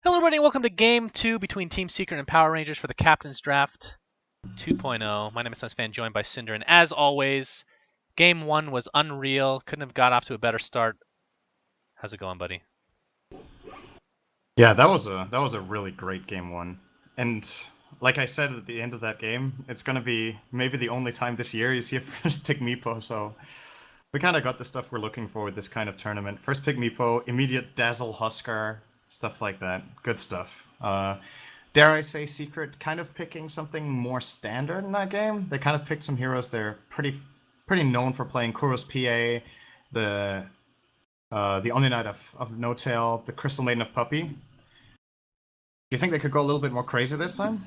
Hello everybody and welcome to Game 2 between Team Secret and Power Rangers for the Captain's Draft 2.0. My name is Sunsfan, joined by Cinder, and as always, Game 1 was unreal. Couldn't have got off to a better start. How's it going, buddy? Yeah, that was a really great Game 1. And like I said at the end of that game, it's going to be maybe the only time this year you see a first pick Meepo, so we kind of got the stuff we're looking for with this kind of tournament. First pick Meepo, immediate Dazzle Huskar, stuff like that. Good stuff. Dare I say Secret kind of picking something more standard in that game. They kind of picked some heroes they're pretty known for playing. Kuro's PA, the Only Knight of No Tail, the Crystal Maiden of Puppy. Do you think they could go a little bit more crazy this time?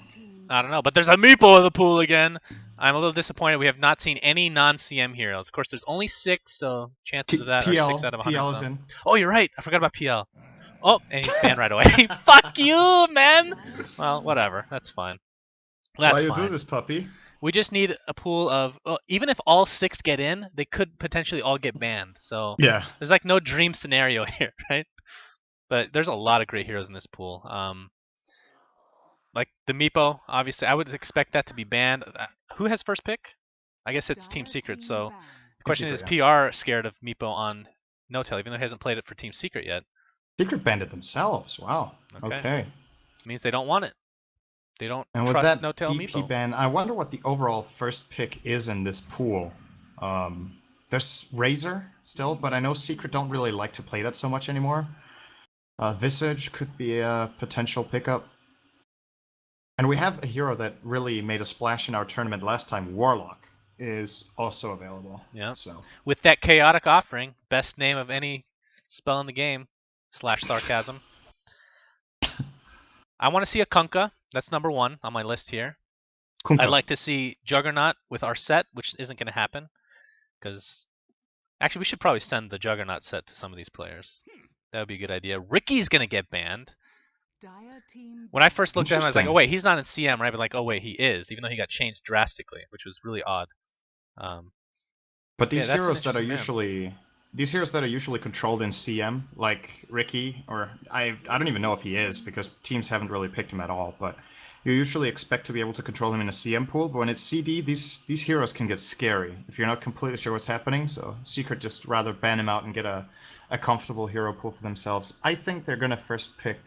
I don't know, but there's a Meepo in the pool again. I'm a little disappointed we have not seen any non-CM heroes. Of course, there's only 6, so chances of that are 6 out of 100. PL is in. Oh, you're right. I forgot about PL. Oh, and he's banned right away. Fuck you, man! Well, whatever. That's fine. That's Why you fine. do this, puppy? We just need a pool of... Well, even if all 6 get in, they could potentially all get banned. So yeah, there's like no dream scenario here, right? But there's a lot of great heroes in this pool. Like the Meepo, obviously, I would expect that to be banned. Who has first pick? I guess it's Team Secret. So the question is, PR scared of Meepo on No Tail, even though he hasn't played it for Team Secret yet. Secret banned it themselves. Wow. Okay. Means they don't want it. They don't and with trust that No Tail DP Meepo. ban, I wonder what the overall first pick is in this pool. There's Razor still, but I know Secret don't really like to play that so much anymore. Visage could be a potential pickup. And we have a hero that really made a splash in our tournament last time. Warlock is also available. Yeah. So with that chaotic offering, best name of any spell in the game. /sarcasm. I want to see a Kunkka. That's number 1 on my list here. Kunkka. I'd like to see Juggernaut with our set, which isn't going to happen. Because actually, we should probably send the Juggernaut set to some of these players. That would be a good idea. Ricky's going to get banned. When I first looked at him, I was like, oh, wait, he's not in CM, right? But like, oh, wait, he is, even though he got changed drastically, which was really odd. But these heroes that are usually... These heroes that are usually controlled in CM, like Ricky, or I don't even know if he is, because teams haven't really picked him at all, but you usually expect to be able to control him in a CM pool, but when it's CD, these heroes can get scary if you're not completely sure what's happening, so Secret just rather ban him out and get a comfortable hero pool for themselves. I think they're going to first pick...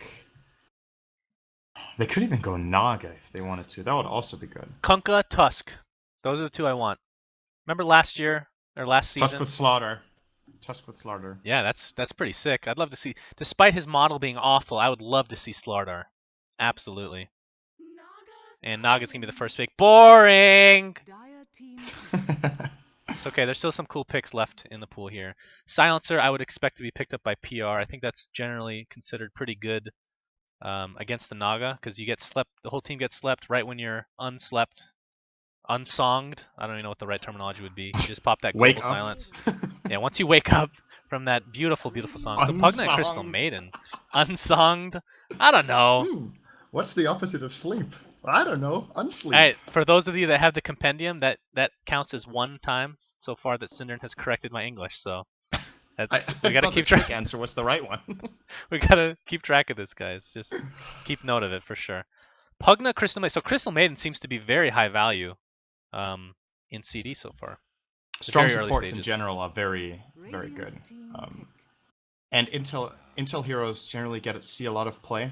They could even go Naga if they wanted to. That would also be good. Kunkka, Tusk. Those are the 2 I want. Remember last year, or last season? Tusk with Slaughter. Tusk with Slaughter. Yeah, that's pretty sick. I'd love to see, despite his model being awful, I would love to see Slaughter. Absolutely. And Naga's gonna be the first pick. Boring! It's okay, there's still some cool picks left in the pool here. Silencer, I would expect to be picked up by PR. I think that's generally considered pretty good against the Naga, because you get slept, the whole team gets slept right when you're unslept. Unsonged. I don't even know what the right terminology would be. You just pop that global silence. Yeah, once you wake up from that beautiful, beautiful song. So Pugna and Crystal Maiden. Unsonged? I don't know. What's the opposite of sleep? I don't know. Unsleep. Hey, for those of you that have the compendium, that counts as 1 time so far that Cinder has corrected my English. So we gotta keep track. The answer was the right one. We gotta keep track of this, guys. Just keep note of it for sure. Pugna, Crystal Maiden. So Crystal Maiden seems to be very high value. In CD so far. Strong supports in general are very, very good. And Intel heroes generally get to see a lot of play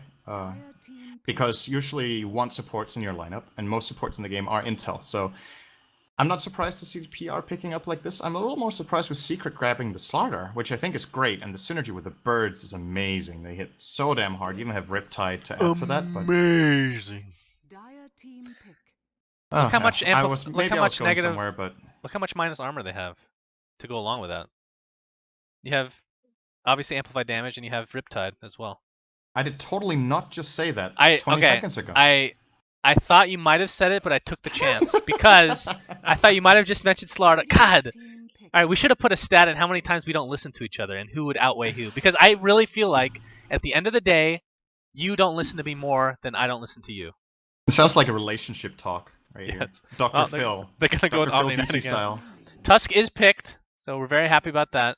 because usually you want supports in your lineup, and most supports in the game are Intel. So I'm not surprised to see the PR picking up like this. I'm a little more surprised with Secret grabbing the Slaughter, which I think is great, and the synergy with the birds is amazing. They hit so damn hard. You even have Riptide to add to that. But... Amazing. Look how much negative. Look how much minus armor they have to go along with that. You have obviously amplified damage, and you have Riptide as well. I did totally not just say that 20 seconds ago. I thought you might have said it, but I took the chance because I thought you might have just mentioned Slaughter. God. All right, we should have put a stat in how many times we don't listen to each other and who would outweigh who. Because I really feel like at the end of the day, you don't listen to me more than I don't listen to you. It sounds like a relationship talk. Right here. Dr. Phil. They're going to go with Omni DC style. Tusk is picked, so we're very happy about that.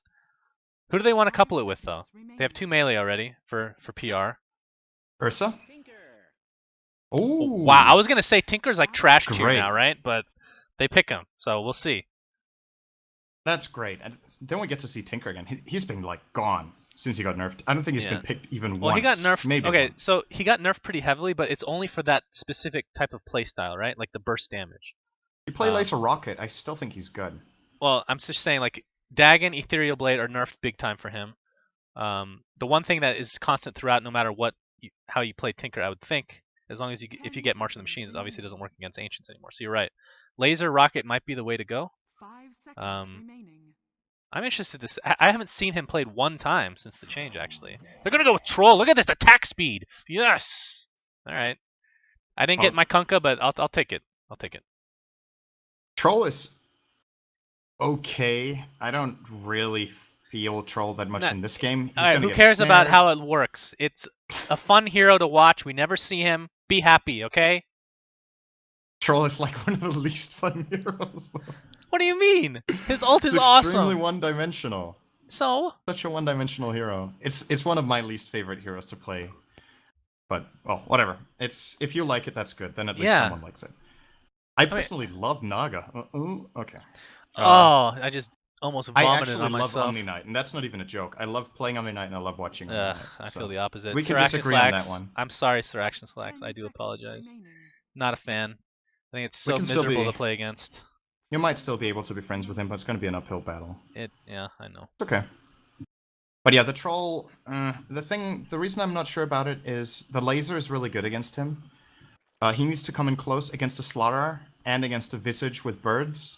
Who do they want to couple it with, though? They have 2 melee already for PR. Ursa? Oh, wow, I Oh, was gonna say Tinker's like trash tier great. now, right? But they pick him, so we'll see. That's great. And then we get to see Tinker again. He's been like gone since he got nerfed. I don't think he's been Yeah. picked even Well, he got once. nerfed. Maybe Okay, once. so he got nerfed pretty heavily, but it's only for that specific type of playstyle, right? Like the burst damage. You play Um, Laser Rocket, I still think he's good. well, I'm just saying like Dagon, Ethereal Blade are nerfed big time for him. The one thing that is constant throughout, no matter how you play Tinker, I would think, as long as if you get March of the Machines, it obviously doesn't work against Ancients anymore. So you're right. Laser Rocket might be the way to go. Um, I'm interested to. I haven't seen him played one time since the change. Actually, they're gonna go with Troll. Look at this attack speed. Yes. All right. I didn't get Well, my Kunkka, but I'll take it. I'll take it. Troll is okay. I don't really feel Troll that much Nah, in this game. all He's right. gonna Who get cares about snared. how it works? It's a fun hero to watch. We never see him. Be happy, okay? Troll is like one of the least fun heroes. What do you mean? His ult It's is extremely awesome. one-dimensional. So, Such a one-dimensional hero. It's one of my least favorite heroes to play. But well, whatever. It's if you like it, that's good. Then at least yeah. someone likes it. I I mean, personally love Naga. Okay. Uh, oh, I just almost I vomited actually on love myself. Omni Knight, and that's not even a joke. I love playing Omni Knight, and I love watching Omni Ugh, Knight. I feel So the opposite. we Sir can Action disagree on that Slacks. one. I'm sorry, Sir Action Slacks. I do apologize. Not a fan. I think it's We so can still miserable to be. play against. You might still be able to be friends with him, but it's going to be an uphill battle. Yeah, I know. It's okay. But yeah, the troll. The reason I'm not sure about it is the laser is really good against him. He needs to come in close against a slaughter and against a visage with birds,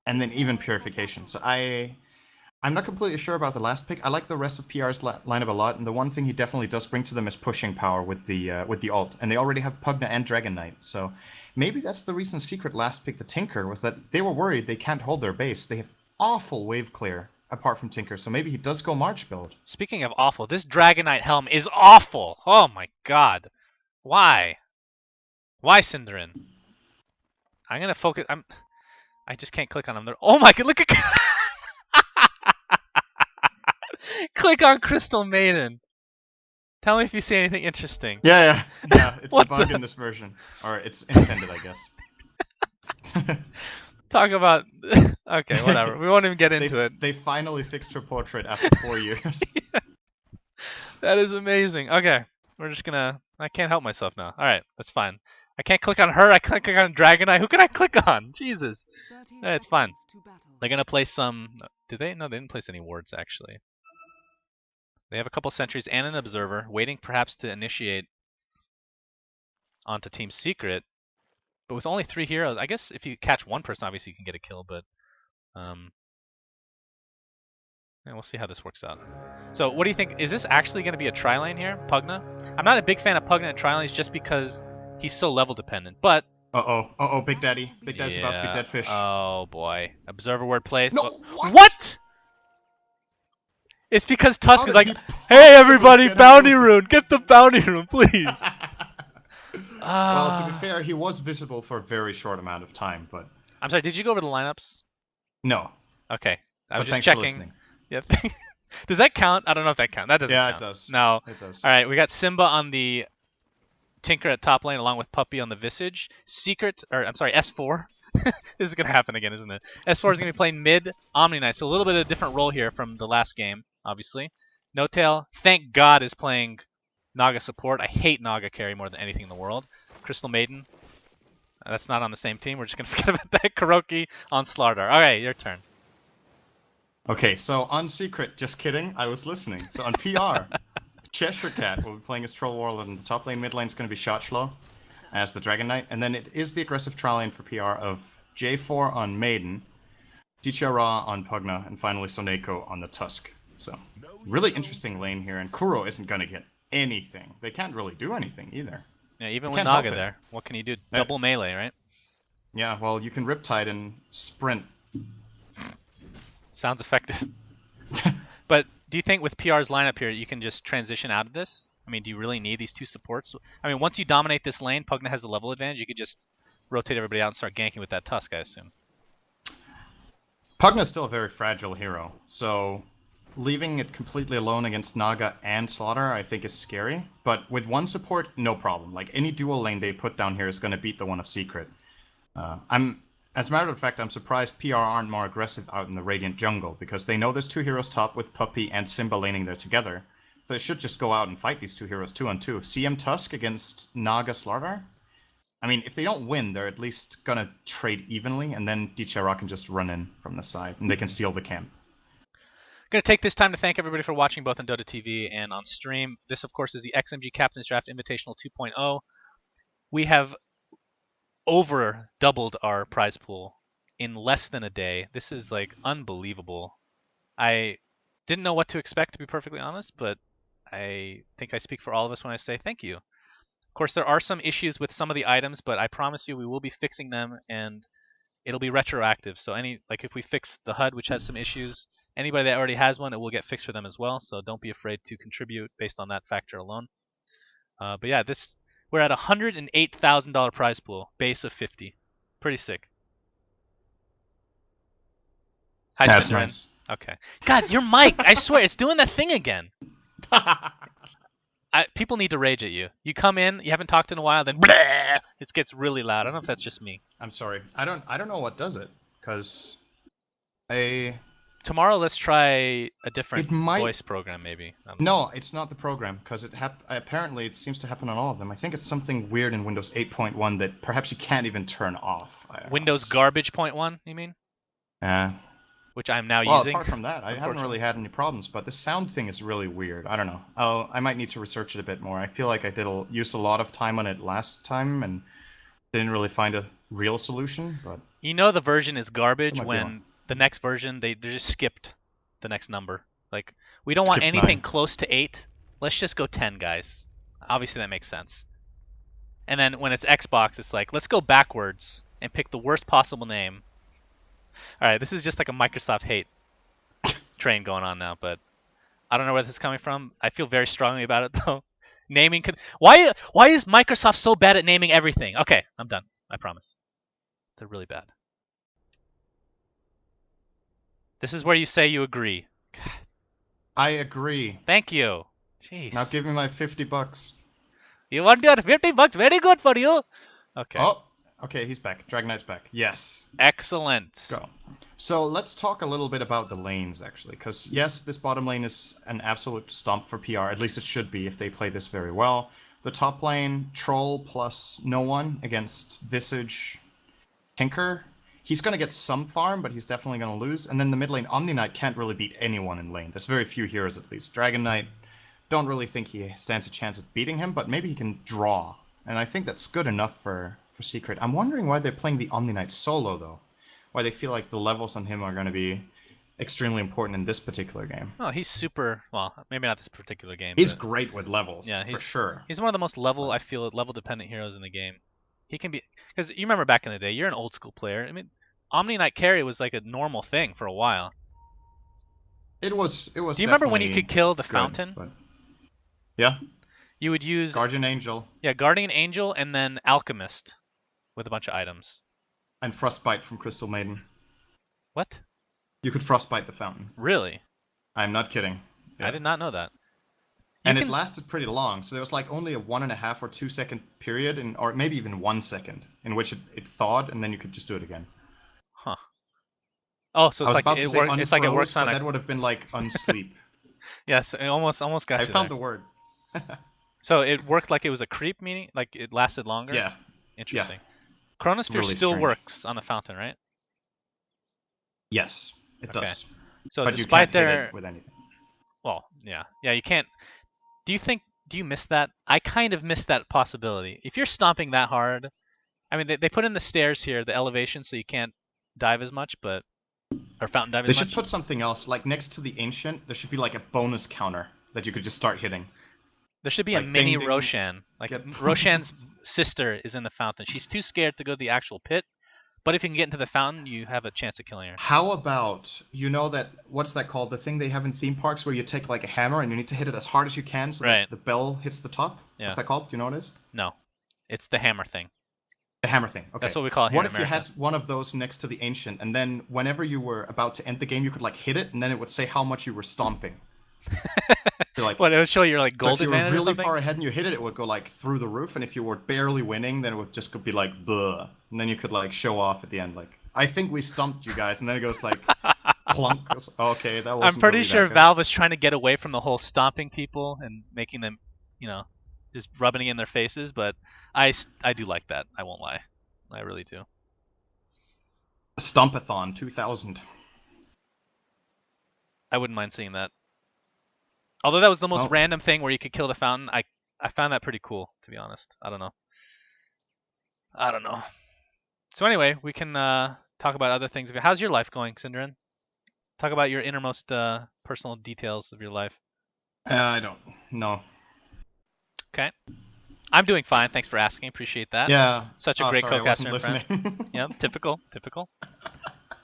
and then even purification. So I'm not completely sure about the last pick. I like the rest of PR's lineup a lot, and the one thing he definitely does bring to them is pushing power with the ult, and they already have Pugna and Dragon Knight. So maybe that's the reason Secret last picked the Tinker was that they were worried they can't hold their base. They have awful wave clear apart from Tinker, so maybe he does go March build. Speaking of awful, this Dragonite helm is awful. Oh my god. Why? Why, Cinderin? I'm gonna focus. I just can't click on them. Oh my god! Look at. Click on Crystal Maiden. Tell me if you see anything interesting. Yeah. It's a What bug the? in this version, or it's intended, I guess. Talk about. Okay, whatever. We won't even get into it. They finally fixed her portrait after 4 years. That is amazing. Okay, we're just gonna. I can't help myself now. All right, that's fine. I can't click on her. I can't click on Dragonite. Who can I click on? Jesus. It's fine. They're gonna place some. Did they? No, they didn't place any wards actually. They have a couple sentries and an observer, waiting perhaps to initiate onto Team Secret. But with only 3 heroes, I guess if you catch one person, obviously you can get a kill. But yeah, we'll see how this works out. So what do you think? Is this actually going to be a tri-lane here, Pugna? I'm not a big fan of Pugna and tri-lanes just because he's so level dependent. But Big Daddy. Big Daddy's about to be yeah, dead fish. oh boy, observer word placed. No, What? It's because Tusk How is did like, he hey possibly everybody, get away bounty with rune, get the bounty rune, please. Well, to be fair, he was visible for a very short amount of time, but I'm sorry, did you go over the lineups? no. Okay, I was But just thanks for checking. listening. Yeah. Does that count? I don't know if that counts. That doesn't Yeah, count. it does. No. It does. All right, we got Simba on the Tinker at top lane along with Puppy on the Visage. S4. This is going to happen again, isn't it? S4 is going to be playing mid Omni Knight, so a little bit of a different role here from the last game, obviously. No Tail, thank God, is playing Naga support. I hate Naga carry more than anything in the world. Crystal Maiden, that's not on the same team. We're just going to forget about that. Kuroki on Slardar. Okay, your turn. Okay, so on Secret, just kidding, I was listening. So on PR, Cheshire Cat will be playing as Troll Warlord, and the top lane, mid lane is going to be Shotchlo as the Dragon Knight, and then it is the aggressive trial lane for PR of J4 on Maiden, Ra on Pugna, and finally Soneko on the Tusk. So, really interesting lane here, and Kuro isn't going to get anything. They can't really do anything either. Yeah, even They with can't help Naga it. there, what can you do? Double melee, right? Yeah, well, you can Riptide and sprint. Sounds effective. But do you think with PR's lineup here, you can just transition out of this? I mean, do you really need these two supports? I mean, once you dominate this lane, Pugna has the level advantage. You could just rotate everybody out and start ganking with that Tusk, I assume. Pugna's still a very fragile hero, so leaving it completely alone against Naga and Slaughter, I think is scary. But with one support, no problem. Like any dual lane they put down here is going to beat the one of Secret. As a matter of fact, I'm surprised PR aren't more aggressive out in the Radiant jungle because they know there's two heroes top with Puppey and Simba laning there together. So they should just go out and fight these two heroes 2-on-2. CM Tusk against Naga Slardar? I mean, if they don't win, they're at least gonna trade evenly, and then DCHR can just run in from the side, and they can steal the camp. Going to take this time to thank everybody for watching both on Dota TV and on stream. This, of course, is the XMG Captain's Draft Invitational 2.0. We have over doubled our prize pool in less than a day. This is like unbelievable. I didn't know what to expect, to be perfectly honest, but I think I speak for all of us when I say thank you. Of course, there are some issues with some of the items, but I promise you we will be fixing them, and it'll be retroactive. So if we fix the HUD, which has some issues, anybody that already has one, it will get fixed for them as well. So don't be afraid to contribute based on that factor alone. But yeah, we're at $108,000 prize pool, base of 50. Pretty sick. Hi, That's Cinderin. nice. Okay. God, your mic, I swear, it's doing that thing again. People need to rage at you. You come in, you haven't talked in a while, then bleh, it gets really loud. I don't know if that's just me. I'm sorry. I don't know what does it, because Tomorrow, let's try a different voice program, maybe. No, it's not the program, because apparently it seems to happen on all of them. I think it's something weird in Windows 8.1 that perhaps you can't even turn off. Windows garbage .1, you mean? Yeah. Which I'm now well, using. Apart from that, I haven't really had any problems, but the sound thing is really weird. I don't know. I might need to research it a bit more. I feel like I used a lot of time on it last time and didn't really find a real solution, but... You know the version is garbage when the next version, they just skipped the next number. Like, we don't want anything close to 8. Let's just go 10, guys. Obviously that makes sense. And then when it's Xbox, it's like, let's go backwards and pick the worst possible name. Alright, this is just like a Microsoft hate train going on now, but I don't know where this is coming from. I feel very strongly about it, though. Naming could... Why is Microsoft so bad at naming everything? Okay, I'm done. I promise. They're really bad. This is where you say you agree. God. I agree. Thank you. Jeez. Now give me my $50. You want your $50? Very good for you. Okay. Oh, okay, he's back. Dragon Knight's back. Yes. Excellent. Go. So let's talk a little bit about the lanes, actually. Because, yes, this bottom lane is an absolute stomp for PR. At least it should be if they play this very well. The top lane, Troll plus no one against Visage, Tinker. He's going to get some farm, but he's definitely going to lose. And then the mid lane, Omni Knight can't really beat anyone in lane. There's very few heroes, at least. Dragon Knight, don't really think he stands a chance at beating him, but maybe he can draw. And I think that's good enough for Secret. I'm wondering why they're playing the Omni Knight solo, though. Why they feel like the levels on him are going to be extremely important in this particular game. Oh, he's super... Well, maybe not this particular game. He's great with levels, yeah, for sure. He's one of the most level-dependent heroes in the game. He can be... Because you remember back in the day, you're an old-school player. I mean, Omni Knight carry was like a normal thing for a while. It was. Do you remember when you could kill the fountain? But... Yeah. You would use... Guardian Angel. Yeah, Guardian Angel and then Alchemist with a bunch of items. And Frostbite from Crystal Maiden. What? You could Frostbite the fountain. Really? I'm not kidding. Yeah. I did not know that. It lasted pretty long, so there was like only a 1.5 or 2 second period, or maybe even 1 second, in which it thawed, and then you could just do it again. Huh. Oh, so it's like it works on. That would have been like unsleep. Yes, it almost got you. I found the word. So it worked like it was a creep, meaning like it lasted longer. Yeah. Interesting. Yeah. Chronosphere really still works on the fountain, right? Yes, it does. So but despite you can't hit it with anything. Well, yeah, you can't. Do you miss that? I kind of miss that possibility. If you're stomping that hard, I mean, they put in the stairs here, the elevation, so you can't dive as much, or fountain dive as much. They should put something else, like next to the ancient, there should be like a bonus counter that you could just start hitting. There should be like a mini Roshan. Like Roshan's sister is in the fountain. She's too scared to go to the actual pit, but if you can get into the fountain, you have a chance of killing her. How about, you know that, what's that called? The thing they have in theme parks where you take like a hammer and you need to hit it as hard as you can so that the bell hits the top? Yeah. What's that called? Do you know what it is? No. It's the hammer thing. The hammer thing. Okay. That's what we call it here What in if you America. had one of those next to the ancient, and then whenever you were about to end the game, you could like hit it, and then it would say how much you were stomping. You're like, What, it would show your like so gold if you were advantage or really something? far ahead and you hit it, it would go like through the roof, and if you were barely winning, then it would just be like bleh, and then you could like show off at the end, like I think we stumped you guys, and then it goes like clunk. Goes, okay, that I'm wasn't pretty really sure that good. Valve was trying to get away from the whole stomping people and making them, you know, just rubbing it in their faces, but I do like that. I won't lie. I really do. Stompathon 2000. I wouldn't mind seeing that. Although that was the most Well, random thing where you could kill the fountain, I found that pretty cool, to be honest. I don't know. I don't know. So anyway, we can talk about other things. How's your life going, Synderen? Talk about your innermost personal details of your life. I don't know. Okay. I'm doing fine. Thanks for asking. Appreciate that. Yeah. Such a Oh, great sorry, I co-caster wasn't and friend. listening. Yeah, typical, typical.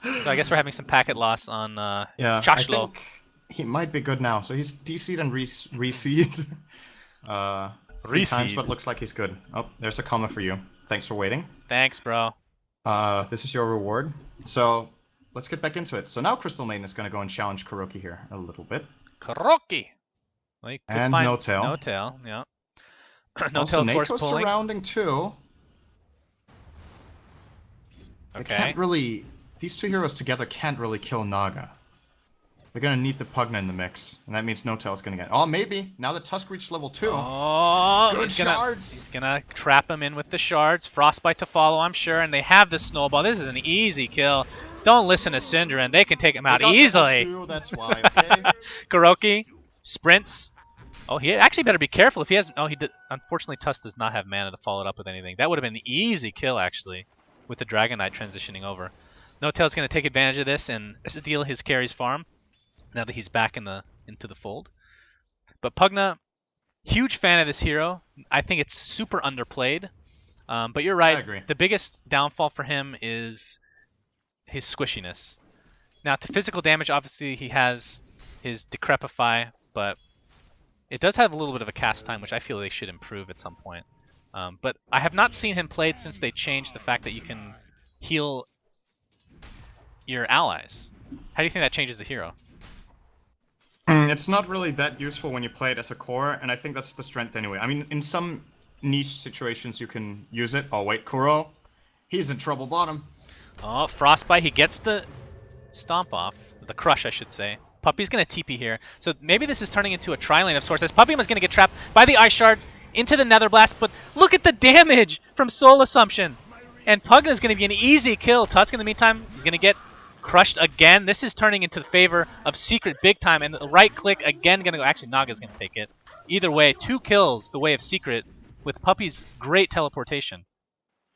So I guess we're having some packet loss on Yeah, I Chashlo. think he might be good now. So he's DC'd and reseed 3 times, Reseed. but looks like he's good. Oh, there's a comma for you. Thanks for waiting. Thanks, bro. This is your reward. So let's get back into it. So now Crystal Maiden is going to go and challenge Kuroki here a little bit. Kuroki. Well, you could And find no tail. No tail, yeah. No Also, tail, of course, Nako's pulling. surrounding too. They Okay. can't really. These two heroes together can't really kill Naga. They're gonna need the Pugna in the mix, and that means no tail's gonna get. Oh, maybe now that Tusk reached level 2. Oh, Good shards. He's gonna trap him in with the shards. Frostbite to follow, I'm sure, and they have the snowball. This is an easy kill. Don't listen to Synderen. They can take him They out got easily. level 2, that's why. Okay. Kuroki sprints. Oh, he actually better be careful if he has. Oh, he did. Unfortunately, Tusk does not have mana to follow it up with anything. That would have been an easy kill actually, with the Dragon Knight transitioning over. No Tail's gonna take advantage of this and steal his carry's farm. Now that he's back into the fold. But Pugna, huge fan of this hero. I think it's super underplayed. But you're right. I agree. The biggest downfall for him is his squishiness. Now to physical damage, obviously he has his Decrepify, but it does have a little bit of a cast time, which I feel they should improve at some point. But I have not seen him played since they changed the fact that you can heal your allies. How do you think that changes the hero? It's not really that useful when you play it as a core, and I think that's the strength anyway. I mean, in some niche situations you can use it. Oh wait, Kuro, he's in trouble bottom. Oh, Frostbite, he gets the stomp off. The crush, I should say. Puppy's going to TP here. So maybe this is turning into a tri-lane of sorts. As Puppy is going to get trapped by the Ice Shards into the Nether Blast, but look at the damage from Soul Assumption. And Pugna is going to be an easy kill. Tusk, in the meantime, is going to get crushed again. This is turning into the favor of Secret big time, and the right click again going to go. Actually, Naga's going to take it. Either way, 2 kills the way of Secret with Puppy's great teleportation,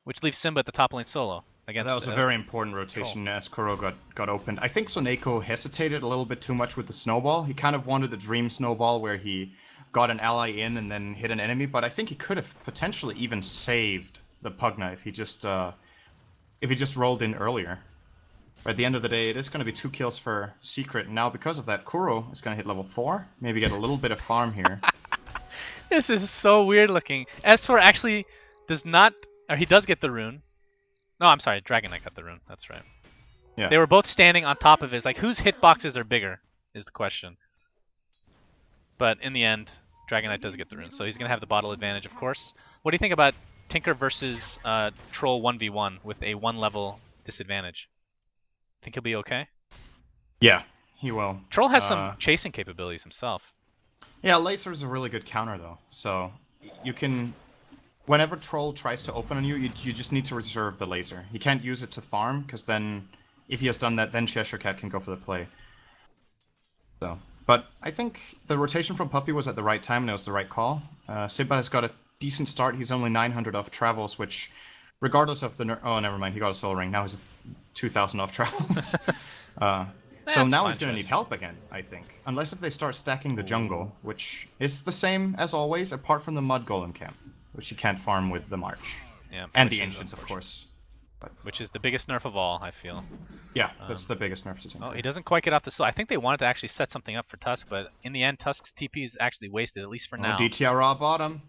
which leaves Simba at the top lane solo. Against, That was a very important rotation as Kuro got opened. I think Soneko hesitated a little bit too much with the snowball. He kind of wanted the dream snowball where he got an ally in and then hit an enemy, but I think he could have potentially even saved the Pugna if he just rolled in earlier. But at the end of the day, it is going to be 2 kills for Secret. And now because of that, Kuro is going to hit level 4. Maybe get a little bit of farm here. This is so weird looking. S4 actually does not, or he does get the rune. No, I'm sorry, Dragon Knight got the rune. That's right. Yeah. They were both standing on top of his. Like, whose hitboxes are bigger is the question. But in the end, Dragon Knight does get the rune, so he's going to have the bottle advantage, of course. What do you think about Tinker versus Troll 1v1 with a 1-level disadvantage? Think he'll be okay? Yeah, he will. Troll has some chasing capabilities himself. Yeah, Laser is a really good counter, though. So you can... Whenever Troll tries to open on you, you just need to reserve the laser. He can't use it to farm, because then, if he has done that, then Cheshire Cat can go for the play. So, but I think the rotation from Puppy was at the right time, and it was the right call. Simba has got a decent start. He's only 900 off travels, which, regardless of the... Oh, never mind, he got a soul ring. Now he's 2,000 off travels. So now he's going to need help again, I think. Unless if they start stacking the jungle, which is the same as always, apart from the Mud Golem camp, which you can't farm with the March. Yeah, and the Ancients, of course. But, which is the biggest nerf of all, I feel. Yeah, that's the biggest nerf to Oh, he doesn't quite get off the soul. I think they wanted to actually set something up for Tusk, but in the end, Tusk's TP is actually wasted, at least for now. DTR raw bottom.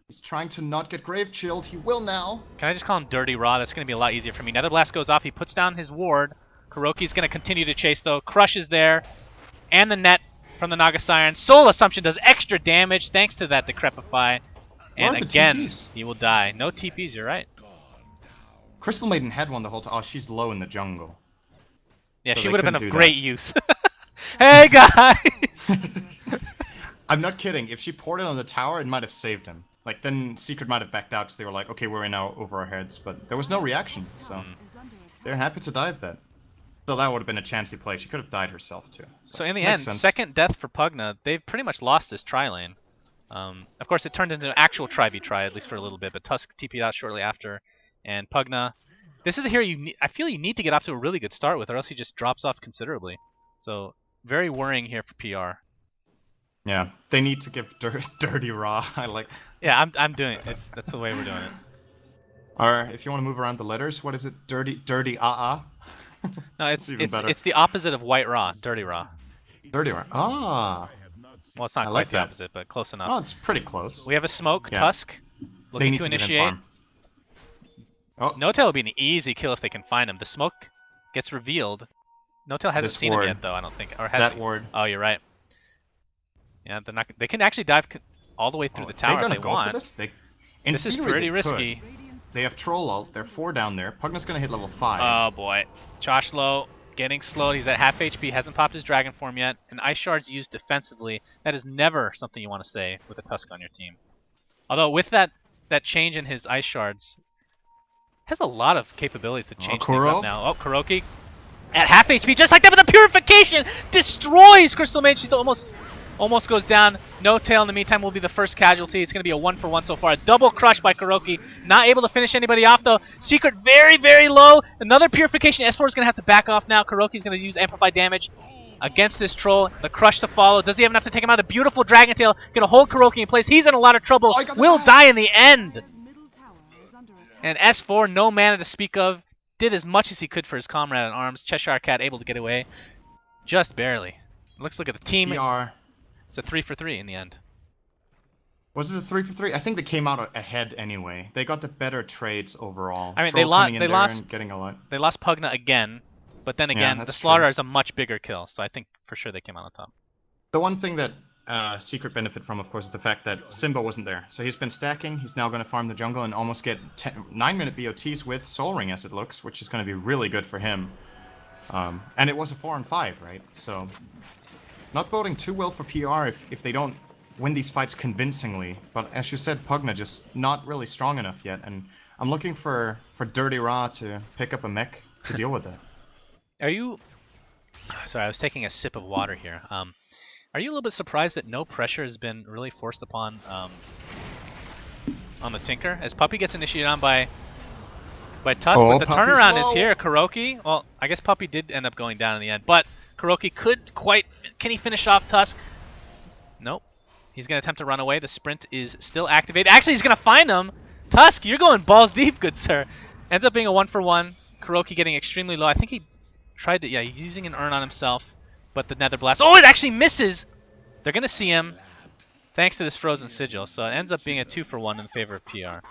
He's trying to not get grave chilled. He will now. Can I just call him Dirty Raw? That's going to be a lot easier for me. Nether Blast goes off. He puts down his ward. Kuroki's going to continue to chase, though. Crush is there. And the net from the Naga Siren. Soul Assumption does extra damage thanks to that Decrepify. And again, he will die. No TPs, you're right. Crystal Maiden had one the whole time. Oh, she's low in the jungle. Yeah, so she would have been of great use. Hey, guys! I'm not kidding. If she poured it on the tower, it might have saved him. Like, then Secret might have backed out because they were like, okay, we're in now over our heads. But there was no reaction, so they're happy to dive that. So that would have been a chancy play. She could have died herself, too. So in the end, second death for Pugna. They've pretty much lost this tri lane. Of course, it turned into an actual tri-v-tri, at least for a little bit, but Tusk TP'd out shortly after. And Pugna, this is a hero I feel you need to get off to a really good start with, or else he just drops off considerably. So very worrying here for PR. Yeah, they need to give Dirty Raw. I like. Yeah, I'm doing it. That's the way we're doing it. Or if you want to move around the letters, what is it? Dirty ah. No, it's the opposite of White Raw. Dirty Raw. Dirty Raw. Ah. Well, it's not quite the opposite, but close enough. Oh, it's pretty close. We have a smoke. Yeah. Tusk looking to initiate. Oh. No-Tail will be an easy kill if they can find him. The smoke gets revealed. No-Tail hasn't seen him yet, though, I don't think. Or has he? Ward. Oh, you're right. Yeah, they're not. They can actually dive all the way through the tower if they want. This is pretty risky. They have Troll ult. They're 4 down there. Pugna's gonna hit level 5. Oh boy, Josh low, getting slowed. He's at half HP. Hasn't popped his Dragon form yet. And Ice Shards used defensively. That is never something you want to say with a Tusk on your team. Although with that change in his Ice Shards, has a lot of capabilities to change things up now. Oh, Kuroki at half HP, just like that, but the Purification destroys Crystal Maiden. She's almost goes down. No-Tail in the meantime will be the first casualty. It's going to be a 1-for-1 so far. A double crush by Kuroki. Not able to finish anybody off, though. Secret very, very low. Another Purification. S4 is going to have to back off now. Kuroki's going to use Amplify damage against this troll. The crush to follow. Does he have enough to take him out? The beautiful Dragon Tail going to hold Kuroki in place. He's in a lot of trouble. Will die in the end. And S4, no mana to speak of. Did as much as he could for his comrade in arms. Cheshire Cat able to get away. Just barely. Let's look at the team. It's a 3-for-3 in the end. Was it a 3-for-3? I think they came out ahead anyway. They got the better trades overall. I mean, they lost Pugna again, but then again, the Slaughter is a much bigger kill, so I think for sure they came out on top. The one thing that Secret benefit from, of course, is the fact that Simba wasn't there. So he's been stacking. He's now going to farm the jungle and almost get 9-minute BOTs with Soul Ring, as it looks, which is going to be really good for him. And it was a 4-on-5, right? So not boding too well for PR if they don't win these fights convincingly. But as you said, Pugna just not really strong enough yet. And I'm looking for Dirty Raw to pick up a mech to deal with that. Are you... Sorry, I was taking a sip of water here. Are you a little bit surprised that no pressure has been really forced upon on the Tinker? As Puppey gets initiated on by Tusk, but the turnaround is here. Kuroki, well, I guess Puppey did end up going down in the end, but Kuroki can he finish off Tusk? Nope. He's going to attempt to run away. The sprint is still activated. Actually, he's going to find him. Tusk, you're going balls deep, good sir. Ends up being a 1-for-1. Kuroki getting extremely low. I think he tried to, yeah, he's using an urn on himself, but the Nether Blast. Oh, it actually misses! They're going to see him thanks to this Frozen Sigil, so it ends up being a 2-for-1 in favor of PR.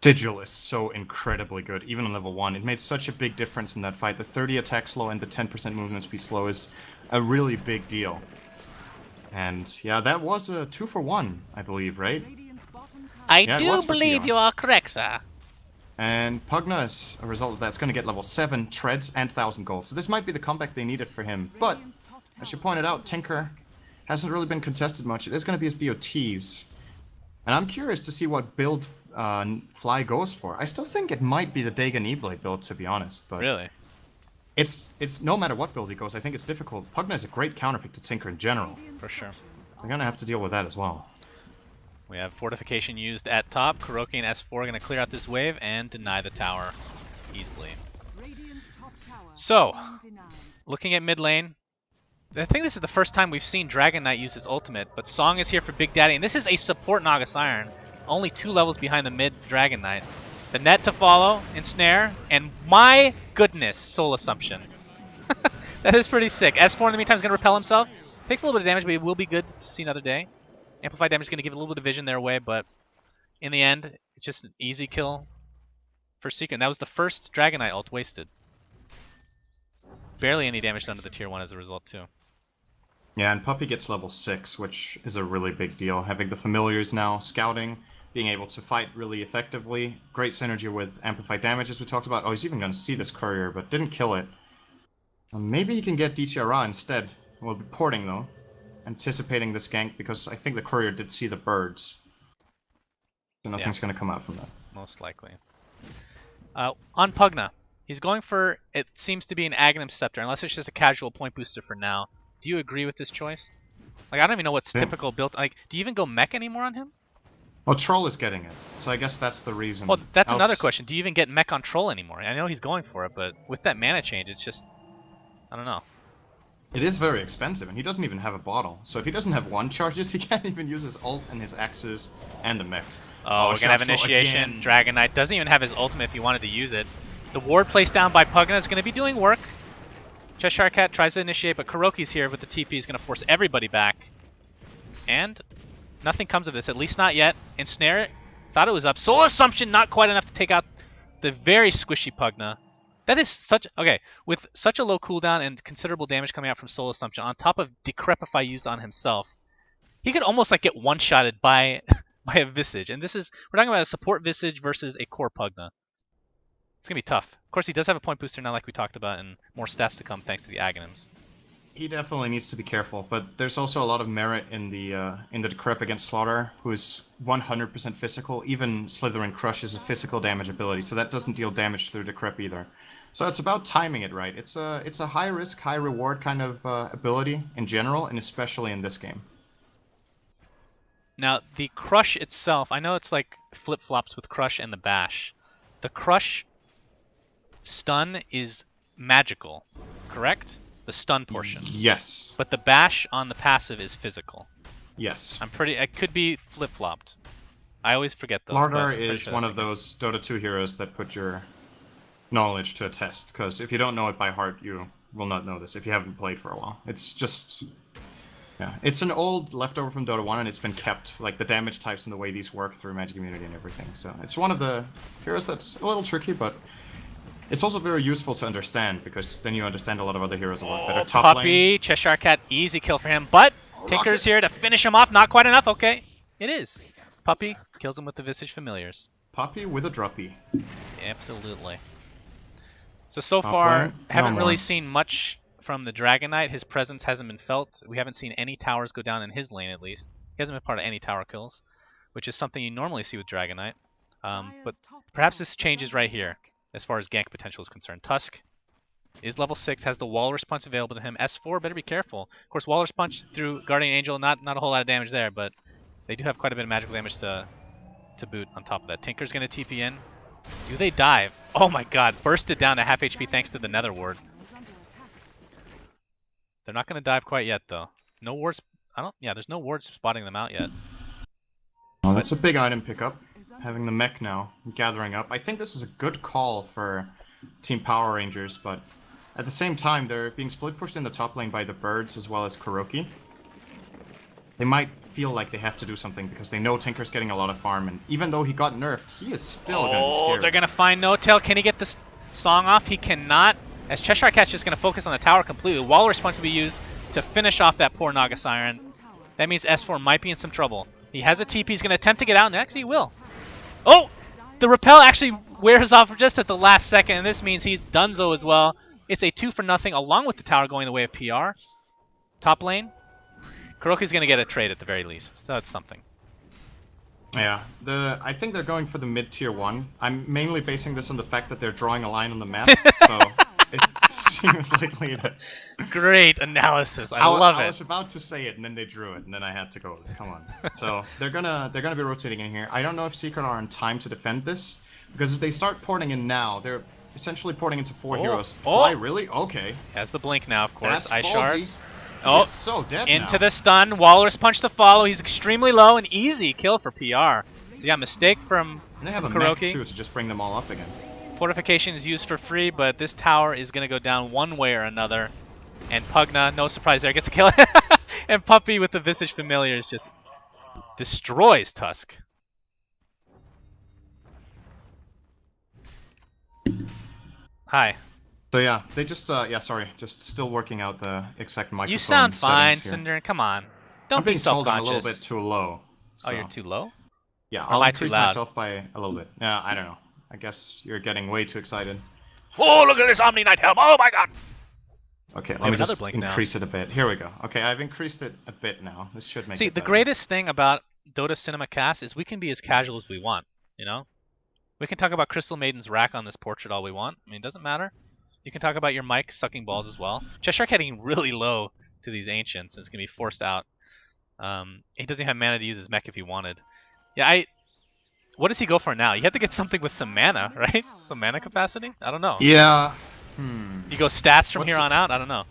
Sigil is so incredibly good, even on level 1. It made such a big difference in that fight. The 30 attack slow and the 10% movement speed slow is a really big deal. And yeah, that was a 2-for-1, I believe, right? I do believe you are correct, sir. And Pugna, as a result of that, is going to get level 7 treads and 1,000 gold. So this might be the comeback they needed for him. But, as you pointed out, Tinker hasn't really been contested much. It is going to be his BOTs. And I'm curious to see what build Fly goes for. I still think it might be the Dagon E-Blade build, to be honest. But really? It's no matter what build he goes, I think it's difficult. Pugna is a great counterpick to Tinker in general. For sure. They're going to have to deal with that as well. We have Fortification used at top. Kuroki and S4 are going to clear out this wave and deny the tower easily. So, looking at mid lane, I think this is the first time we've seen Dragon Knight use his ultimate, but Song is here for Big Daddy, and this is a support Naga Siren, only 2 levels behind the mid Dragon Knight. The net to follow, Ensnare, and my goodness, Soul Assumption. That is pretty sick. S4 in the meantime is going to repel himself. Takes a little bit of damage, but it will be good to see another day. Amplified damage is going to give a little bit of vision their way, but in the end, it's just an easy kill for Secret. And that was the first Dragonite ult wasted. Barely any damage done to the tier 1 as a result, too. Yeah, and Puppey gets level 6, which is a really big deal. Having the familiars now, scouting, being able to fight really effectively. Great synergy with amplified damage, as we talked about. Oh, he's even going to see this courier, but didn't kill it. Maybe he can get DTRA instead. We'll be porting, though. Anticipating this gank, because I think the courier did see the birds. So nothing's going to come out from that. Most likely. On Pugna, he's going for, it seems to be an Aghanim Scepter, unless it's just a casual point booster for now. Do you agree with this choice? Like, I don't even know what's typical built. Like, do you even go mech anymore on him? Well, Troll is getting it, so I guess that's the reason. Well, that's another question. Do you even get mech on Troll anymore? I know he's going for it, but with that mana change, it's just, I don't know. It is very expensive, and he doesn't even have a bottle. So if he doesn't have 1 charges, he can't even use his ult and his axes and the mech. Oh, we're gonna have initiation. Dragonite doesn't even have his ultimate if he wanted to use it. The ward placed down by Pugna is gonna be doing work. Cheshire Cat tries to initiate, but Kuroki's here with the TP is gonna force everybody back. And nothing comes of this, at least not yet. Ensnare, thought it was up. Soul Assumption, not quite enough to take out the very squishy Pugna. That is such, okay, with such a low cooldown and considerable damage coming out from Soul Assumption, on top of Decrepify used on himself, he could almost like get one-shotted by by a Visage. And this is, we're talking about a support Visage versus a core Pugna. It's going to be tough. Of course, he does have a point booster now, like we talked about, and more stats to come thanks to the Aghanims. He definitely needs to be careful, but there's also a lot of merit in the Decrep against Slaughter, who is 100% physical. Even Slitherine Crush is a physical damage ability, so that doesn't deal damage through Decrep either. So it's about timing it right. It's a high risk, high reward kind of ability in general, and especially in this game. Now, the Crush itself, I know it's like flip-flops with Crush and the Bash. The Crush stun is magical, correct? The stun portion. Yes. But the Bash on the passive is physical. Yes. It could be flip-flopped. I always forget those. Slaughter is one of those Dota 2 heroes that put your knowledge to a test, because if you don't know it by heart, you will not know this if you haven't played for a while. It's just... yeah, it's an old leftover from Dota 1, and it's been kept, like the damage types and the way these work through Magic Immunity and everything. So it's one of the heroes that's a little tricky, but it's also very useful to understand, because then you understand a lot of other heroes a lot better. Top Puppey, lane. Cheshire Cat, easy kill for him, but Tinker's here to finish him off. Not quite enough. Okay, it is. Puppey kills him with the Visage Familiars. Puppey with a droppy. Absolutely. So far, haven't really seen much from the Dragonite. His presence hasn't been felt. We haven't seen any towers go down in his lane, at least. He hasn't been part of any tower kills, which is something you normally see with Dragonite. But perhaps this changes right here, as far as gank potential is concerned. Tusk is level 6, has the Walrus Punch available to him. S4, better be careful. Of course, Walrus Punch through Guardian Angel, not a whole lot of damage there, but they do have quite a bit of magical damage to boot on top of that. Tinker's going to TP in. Do they dive? Oh my god, bursted down to half HP thanks to the Nether Ward. They're not going to dive quite yet, though. No wards. Yeah, there's no wards spotting them out yet. Oh, that's a big item pickup. Having the mech now, gathering up. I think this is a good call for Team Power Rangers, but at the same time, they're being split pushed in the top lane by the birds as well as Kuroki. They might feel like they have to do something because they know Tinker's getting a lot of farm, and even though he got nerfed, he is still going to be scary. They're going to find No-Tail. Can he get this song off? He cannot, as Cheshire Cat's just going to focus on the tower completely. Walrus Punch will be used to finish off that poor Naga Siren. That means S4 might be in some trouble. He has a TP. He's going to attempt to get out, and actually he will. Oh! The repel actually wears off just at the last second, and this means he's donezo as well. It's a 2-for-0 along with the tower going the way of PR. Top lane. Kuroki's going to get a trade at the very least, so that's something. Yeah, I think they're going for the mid-tier 1. I'm mainly basing this on the fact that they're drawing a line on the map, so it seems likely that... Great analysis, I love it. I was about to say it, and then they drew it, and then I had to go. Come on. So they're gonna be rotating in here. I don't know if Secret are in time to defend this, because if they start porting in now, they're essentially porting into 4 heroes. Fly, really? Okay. Has the blink now, of course. That's Ice ballsy. shards. Oh, so dead into now. the stun. Walrus Punch to follow. He's extremely low. An easy kill for PR. So yeah, mistake from And they have a Kuroki. mech too to just bring them all up again. Fortification is used for free, but this tower is going to go down one way or another. And Pugna, no surprise there, gets a kill. And Puppey with the Visage Familiars just destroys Tusk. Hi. So yeah, they just yeah, sorry, just still working out the exact You microphone sound fine, settings here. Cinder. Come on. I'm Don't be being told I'm a little bit self-conscious. too low, Oh, you're so too low? yeah, Or am I'll I too increase loud? myself by a little bit. Yeah, I don't know. I guess you're getting way too excited. Oh, look at this Omni Knight helm! Oh my god! Okay, We let have me another just blink now. increase it a bit. Here we go. Okay, I've increased it a bit now. This should make See, it the better. greatest thing about DotaCinema Cast is we can be as casual as we want, you know? We can talk about Crystal Maiden's rack on this portrait all we want. I mean, it doesn't matter. You can talk about your mic sucking balls as well. Cheshire getting really low to these ancients. It's gonna be forced out. He doesn't have mana to use his mech if he wanted. Yeah, what does he go for now? You have to get something with some mana, right? Some mana capacity? I don't know. Yeah. You go stats from What's here it? on out? I don't know.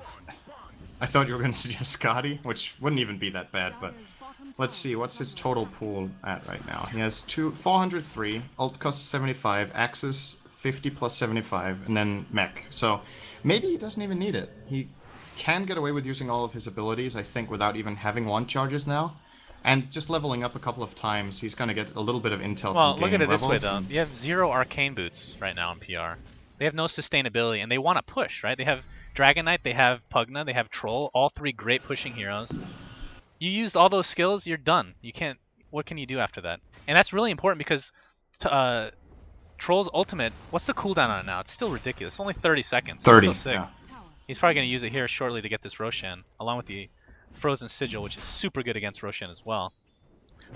I thought you were going to suggest Scotty, which wouldn't even be that bad, but let's see, what's his total pool at right now? He has 403, ult cost 75, axis 50 plus 75, and then mech. So maybe he doesn't even need it. He can get away with using all of his abilities, I think, without even having wand charges now. And just leveling up a couple of times, he's going to get a little bit of intel Well, from look at gaining it this way, levels. though. You have 0 arcane boots right now in PR. They have no sustainability, and they want to push, right? They have Dragon Knight, they have Pugna, they have Troll, all 3 great pushing heroes. You used all those skills, you're done. You can't. What can you do after that? And that's really important because Troll's ultimate. What's the cooldown on it now? It's still ridiculous. It's only 30 seconds. It's 30, so sick. yeah. He's probably going to use it here shortly to get this Roshan, along with the Frozen Sigil, which is super good against Roshan as well.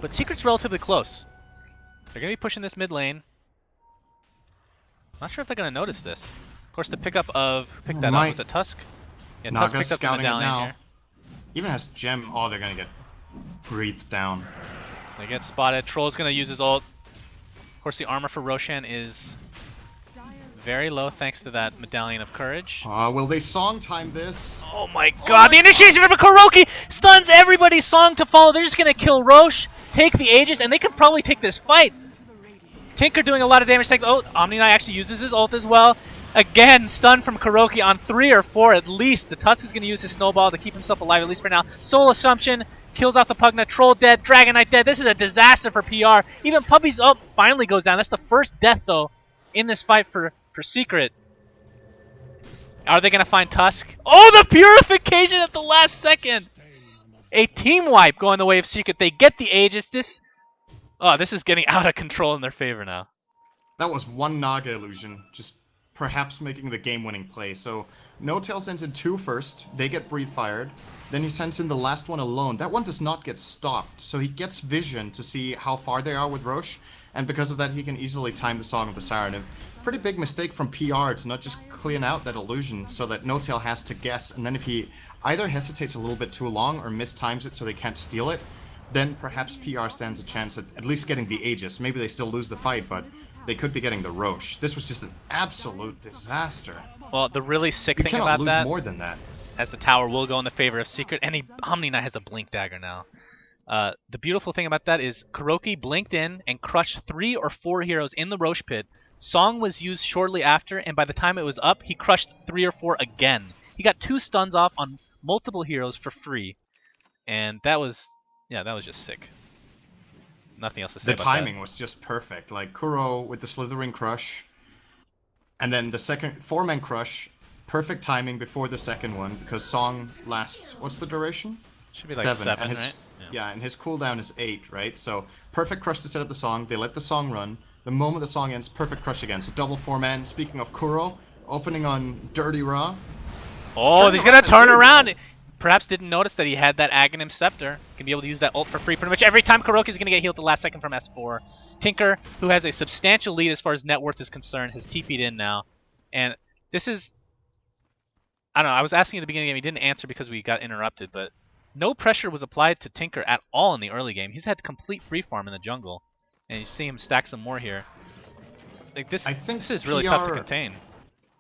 But Secret's relatively close. They're going to be pushing this mid lane. Not sure if they're going to notice this. Of course, the pickup of... Who picked that up? Was it Tusk? Yeah, Tusk Naga's picked up the scouting it medallion now. here. Even has gem. Oh, they're going to get breathed down. They get spotted. Troll's going to use his ult. Of course, the armor for Roshan is very low thanks to that Medallion of Courage. Will they song time this? Oh my god, the initiation from Kuroki stuns everybody's song to follow. They're just going to kill Roche, take the Aegis, and they could probably take this fight. Tinker doing a lot of damage. Oh, Omni Knight actually uses his ult as well. Again, stun from Kuroki on 3 or 4 at least. The Tusk is going to use his snowball to keep himself alive, at least for now. Soul Assumption kills off the Pugna. Troll dead. Dragon Knight dead. This is a disaster for PR. Even Puppy's ult finally goes down. That's the first death, though, in this fight for Secret. Are they going to find Tusk? Oh, the purification at the last second! A team wipe going the way of Secret. They get the Aegis. This is getting out of control in their favor now. That was one Naga illusion, just perhaps making the game-winning play. So No-Tail sends in 2 first, they get breathe fired, then he sends in the last one alone. That one does not get stopped, so he gets vision to see how far they are with Roche, and because of that he can easily time the Song of the Siren. Pretty big mistake from PR to not just clean out that illusion so that No-Tail has to guess, and then if he either hesitates a little bit too long or mistimes it so they can't steal it, then perhaps PR stands a chance at least getting the Aegis. Maybe they still lose the fight, but they could be getting the Roche. This was just an absolute disaster. Well, the really sick thing cannot about lose that, more than that, as the tower will go in the favor of Secret, and Omni Knight has a blink dagger now. The beautiful thing about that is Kuroki blinked in and crushed 3 or 4 heroes in the Roche pit. Song was used shortly after, and by the time it was up, he crushed 3 or 4 again. He got 2 stuns off on multiple heroes for free, and that was just sick. Nothing else to say the about timing that. was just perfect. Like Kuro with the Slithering Crush, and then the second 4-man Crush, perfect timing before the second one, because Song lasts, what's the duration? Should be like 7, and his, right? Yeah, and his cooldown is 8, right? So perfect Crush to set up the Song, they let the Song run, the moment the Song ends, perfect Crush again. So double 4-man, speaking of Kuro, opening on Dirty Raw. Oh, he's gonna turn around! Perhaps didn't notice that he had that Aghanim Scepter. Can be able to use that ult for free pretty much every time. Kuroki's gonna get healed the last second from S4. Tinker, who has a substantial lead as far as net worth is concerned, has TP'd in now. And this is... I don't know, I was asking at the beginning of the game, he didn't answer because we got interrupted, but no pressure was applied to Tinker at all in the early game. He's had complete free farm in the jungle. And you see him stack some more here. Like this is really tough to contain.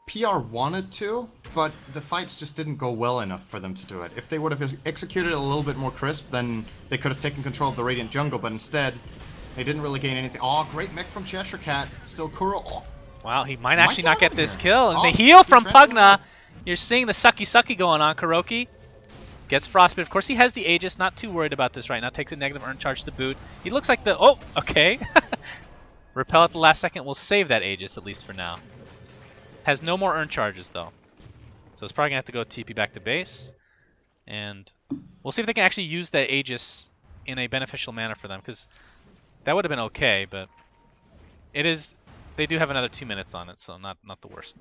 PR wanted to, but the fights just didn't go well enough for them to do it. If they would have executed it a little bit more crisp, then they could have taken control of the Radiant jungle, but instead, they didn't really gain anything. Oh, great mech from Cheshire Cat. Still Kuro. Oh. Wow, he might actually not get this kill. And the heal from Pugna. You're seeing the sucky going on. Kuroki gets frostbite. Of course, he has the Aegis. Not too worried about this right now. Takes a negative earn charge to boot. He looks like the... Oh, okay. Repel at the last second will save that Aegis, at least for now. Has no more earn charges though, so it's probably gonna have to go TP back to base, and we'll see if they can actually use that Aegis in a beneficial manner for them, because that would have been okay, but it is. They do have another 2 minutes on it, so not the worst.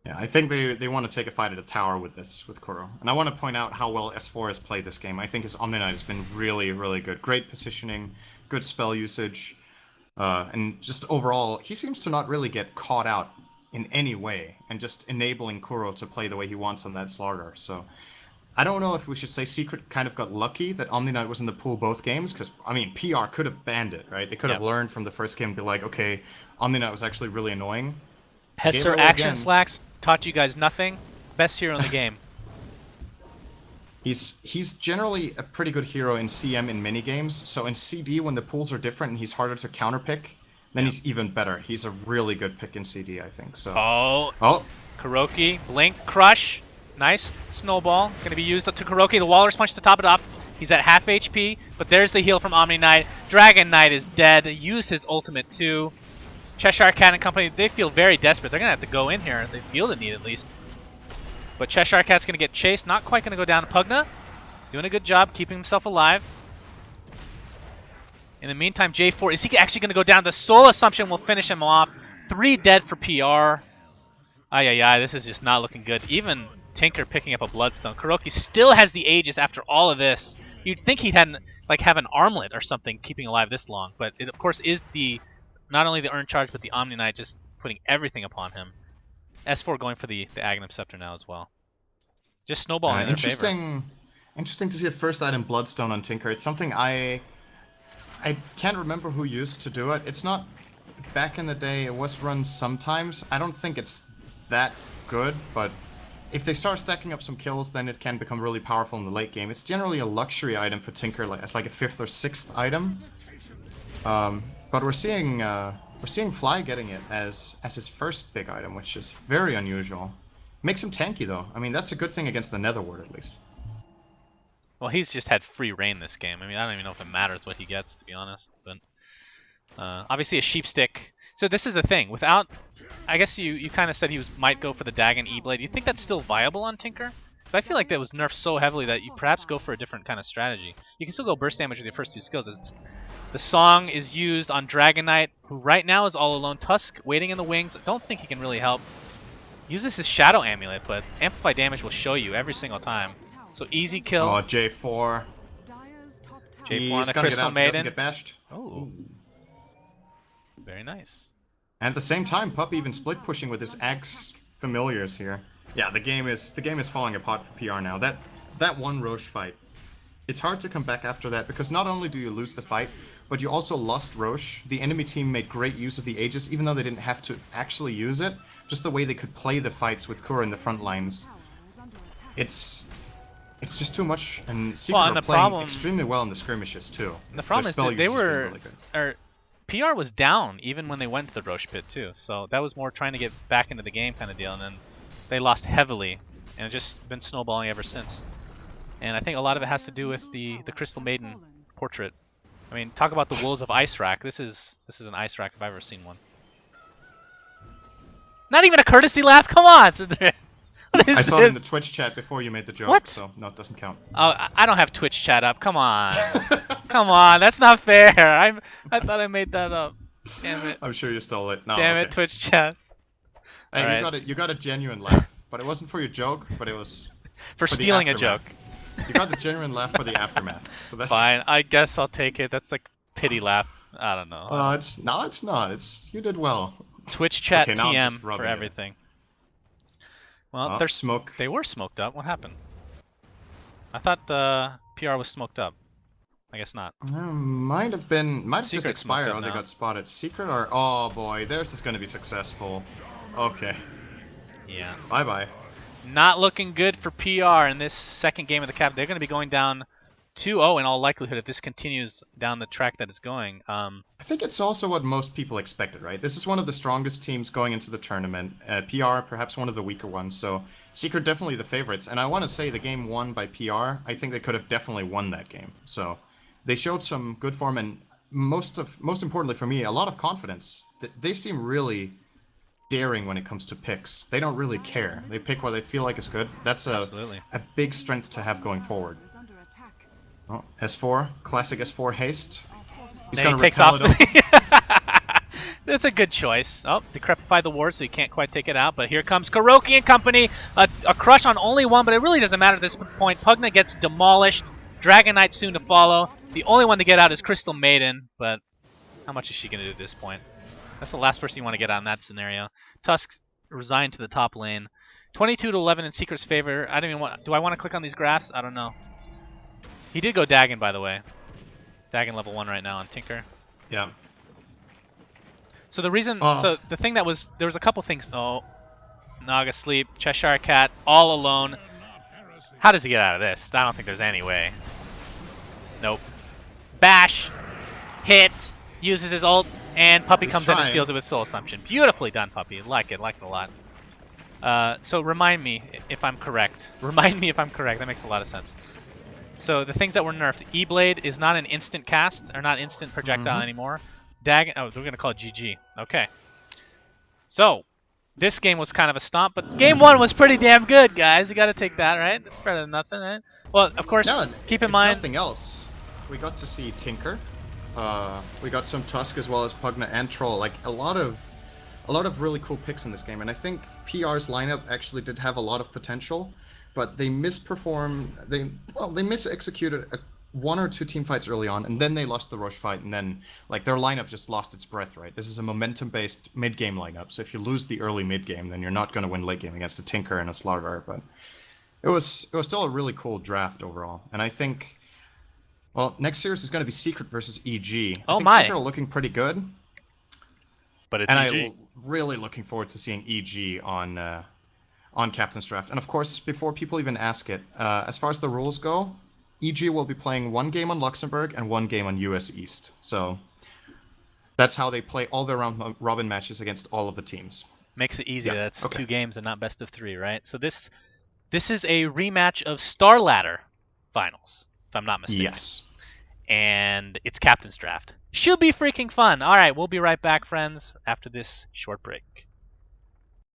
Yeah, I think they want to take a fight at a tower with this, with Kuro. And I want to point out how well S4 has played this game. I think his Omni Knight has been really, really good. Great positioning, good spell usage, and just overall, he seems to not really get caught out in any way, and just enabling Kuro to play the way he wants on that Slaughter. So I don't know if we should say Secret kind of got lucky that Omni Knight was in the pool both games, because, I mean, PR could have banned it, right? They could have learned from the first game and be like, okay, Omni Knight was actually really annoying. Hesser Action Slacks taught you guys nothing. Best hero in the game. He's generally a pretty good hero in CM in many games. So in CD, when the pools are different and he's harder to counterpick, then he's even better. He's a really good pick in CD, I think. So. Oh. Kuroki, Blink, Crush. Nice snowball. Going to be used up to Kuroki. The Walrus Punch to top it off. He's at half HP, but there's the heal from Omni Knight. Dragon Knight is dead. Used his ultimate too. Cheshire Cat and company, they feel very desperate. They're going to have to go in here. They feel the need at least. But Cheshire Cat's going to get chased. Not quite going to go down to Pugna. Doing a good job keeping himself alive. In the meantime, J4, is he actually going to go down? The Soul Assumption will finish him off. 3 dead for PR. Ay, this is just not looking good. Even Tinker picking up a Bloodstone. Kuroki still has the Aegis after all of this. You'd think he'd have an armlet or something keeping alive this long. But it, of course, is not only the earn charge, but the Omni Knight just putting everything upon him. S4 going for the Aghanim Scepter now as well. Just snowballing in their favor. Interesting to see a first item Bloodstone on Tinker. It's something I can't remember who used to do it. It's not back in the day. It was run sometimes. I don't think it's that good, but if they start stacking up some kills, then it can become really powerful in the late game. It's generally a luxury item for Tinker, as like a 5th or 6th item. But we're seeing Fly getting it as his first big item, which is very unusual. Makes him tanky though. I mean, that's a good thing against the Netherward at least. Well, he's just had free reign this game. I mean, I don't even know if it matters what he gets, to be honest. But obviously a sheep stick. So this is the thing. Without, I guess you kind of said he might go for the Dagon E-Blade. Do you think that's still viable on Tinker? Because I feel like that was nerfed so heavily that you perhaps go for a different kind of strategy. You can still go burst damage with your first 2 skills. The song is used on Dragon Knight, who right now is all alone. Tusk waiting in the wings. Don't think he can really help. Uses his Shadow Amulet, but Amplify damage will show you every single time. So easy kill. Oh, J4. J4 on the Crystal Maiden. Get bashed. Oh. Very nice. And at the same time, Pup even split pushing with his Axe familiars here. Yeah, the game is falling apart for PR now. That one Roche fight, it's hard to come back after that, because not only do you lose the fight, but you also lost Roche. The enemy team made great use of the Aegis, even though they didn't have to actually use it. Just the way they could play the fights with Kuro in the front lines. It's just too much, and Secret are playing extremely well in the skirmishes too. And the problem is that they were, really PR was down even when they went to the Roche pit too. So that was more trying to get back into the game kind of deal, and then they lost heavily, and it's just been snowballing ever since. And I think a lot of it has to do with the Crystal Maiden portrait. I mean, talk about the Wolves of Ice Rack. This is an Ice Rack if I've ever seen one. Not even a courtesy laugh. Come on. I saw it in the Twitch chat before you made the joke, what? So no, it doesn't count. Oh, I don't have Twitch chat up. Come on. Come on, that's not fair. I thought I made that up. Damn it. I'm sure you stole it. No, damn it, Twitch chat. Hey, you got a genuine laugh, but it wasn't for your joke, but it was for stealing a joke. You got the genuine laugh for the aftermath. So that's fine. I guess I'll take it. That's like pity laugh. I don't know. It's not. You did well. Twitch chat TM for everything. Well, there's smoke. They were smoked up. What happened? I thought PR was smoked up. I guess not. Might have just expired or they got spotted. Secret or oh boy, theirs is gonna be successful. Okay. Yeah. Bye bye. Not looking good for PR in this second game of the cap. They're gonna be going down 2-0 in all likelihood if this continues down the track that it's going. I think it's also what most people expected, right? This is one of the strongest teams going into the tournament. PR, perhaps one of the weaker ones. So Secret definitely the favorites. And I want to say the game won by PR. I think they could have definitely won that game. So they showed some good form and most importantly for me, a lot of confidence. They seem really daring when it comes to picks. They don't really care. They pick what they feel like is good. That's Absolutely. a big strength to have going forward. Oh, S4, classic S4 haste. He's And gonna he takes repel off. it. That's a good choice. Oh, decrepify the ward, so he can't quite take it out. But here comes Kuroki and company. A crush on only one, but it really doesn't matter at this point. Pugna gets demolished. Dragon Knight soon to follow. The only one to get out is Crystal Maiden, but how much is she going to do at this point? That's the last person you want to get out in that scenario. Tusk resigned to the top lane. 22 to 11 in Secret's favor. I don't even want. Do I want to click on these graphs? I don't know. He did go Dagon, by the way. Dagon level 1 right now on Tinker. Yeah. So the reason, so the thing that was, there was a couple things. Oh, Naga sleep, Cheshire Cat, all alone. How does he get out of this? I don't think there's any way. Nope. Bash, hit, uses his ult, and Puppy comes in and steals it with Soul Assumption. Beautifully done, Puppy. Like it a lot. So remind me if I'm correct. Remind me if I'm correct. That makes a lot of sense. So the things that were nerfed, E-Blade is not an instant cast, or not instant projectile anymore. Dagon, oh, we're going to call it GG. Okay. So, this game was kind of a stomp, but game 1 was pretty damn good, guys. You got to take that, right? It's better than nothing, right? Well, of course, keep in mind... nothing else, we got to see Tinker. We got some Tusk as well as Pugna and Troll. Like, a lot of really cool picks in this game, and I think PR's lineup actually did have a lot of potential, but they misperformed. They mis-executed one or two team fights early on, and then they lost the Roche fight, and then like their lineup just lost its breath, right? This is a momentum-based mid-game lineup, so if you lose the early mid-game, then you're not going to win late-game against a Tinker and a Slardar, but it was still a really cool draft overall, and I think, well, next series is going to be Secret versus EG. I think Secret are looking pretty good, but it's and EG. I'm really looking forward to seeing EG on Captain's Draft. And of course, before people even ask it, as far as the rules go, EG will be playing 1 game on Luxembourg and 1 game on US East. So that's how they play all their round robin matches against all of the teams. Makes it easy. Yeah. That's 2 games and not best of 3, right? So this is a rematch of Star Ladder finals, if I'm not mistaken. Yes. And it's Captain's Draft. Should be freaking fun. All right, we'll be right back, friends, after this short break.